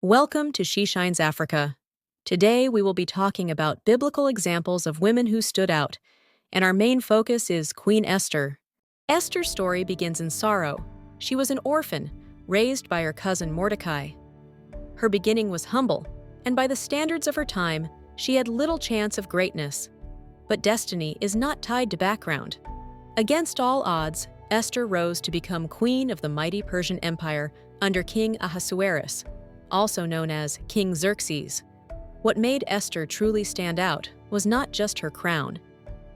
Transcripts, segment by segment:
Welcome to She Shines Africa. Today we will be talking about biblical examples of women who stood out, and our main focus is Queen Esther. Esther's story begins in sorrow. She was an orphan, raised by her cousin Mordecai. Her beginning was humble, and by the standards of her time, she had little chance of greatness. But destiny is not tied to background. Against all odds, Esther rose to become queen of the mighty Persian Empire under King Ahasuerus, also known as King Xerxes. What made Esther truly stand out was not just her crown,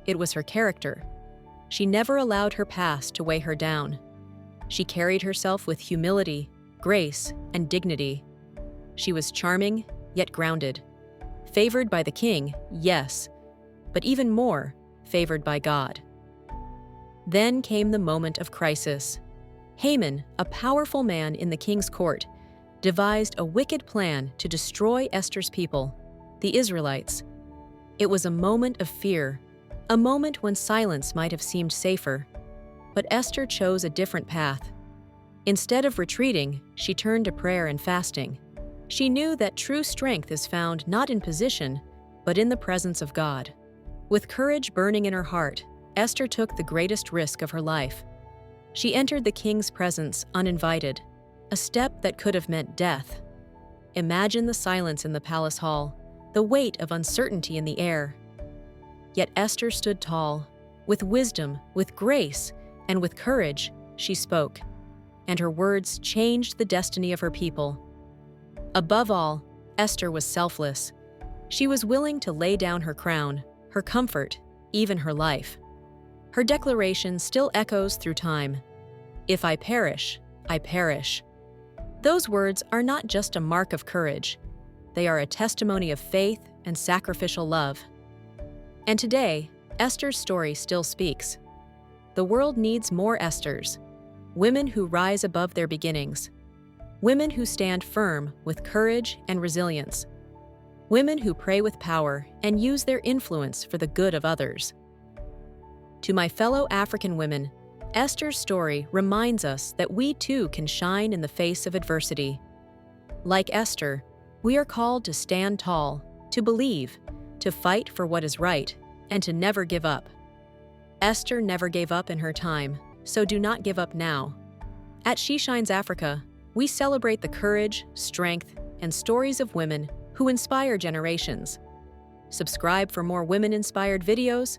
it was her character. She never allowed her past to weigh her down. She carried herself with humility, grace, and dignity. She was charming, yet grounded. Favored by the king, yes, but even more, favored by God. Then came the moment of crisis. Haman, a powerful man in the king's court, devised a wicked plan to destroy Esther's people, the Israelites. It was a moment of fear, a moment when silence might have seemed safer. But Esther chose a different path. Instead of retreating, she turned to prayer and fasting. She knew that true strength is found not in position, but in the presence of God. With courage burning in her heart, Esther took the greatest risk of her life. She entered the king's presence uninvited, a step that could have meant death. Imagine the silence in the palace hall, the weight of uncertainty in the air. Yet Esther stood tall. With wisdom, with grace, and with courage, she spoke, and her words changed the destiny of her people. Above all, Esther was selfless. She was willing to lay down her crown, her comfort, even her life. Her declaration still echoes through time. "If I perish, I perish." Those words are not just a mark of courage. They are a testimony of faith and sacrificial love. And today, Esther's story still speaks. The world needs more Esthers, women who rise above their beginnings, women who stand firm with courage and resilience, women who pray with power and use their influence for the good of others. To my fellow African women, Esther's story reminds us that we too can shine in the face of adversity. Like Esther, we are called to stand tall, to believe, to fight for what is right, and to never give up. Esther never gave up in her time, so do not give up now. At She Shines Africa, we celebrate the courage, strength, and stories of women who inspire generations. Subscribe for more women-inspired videos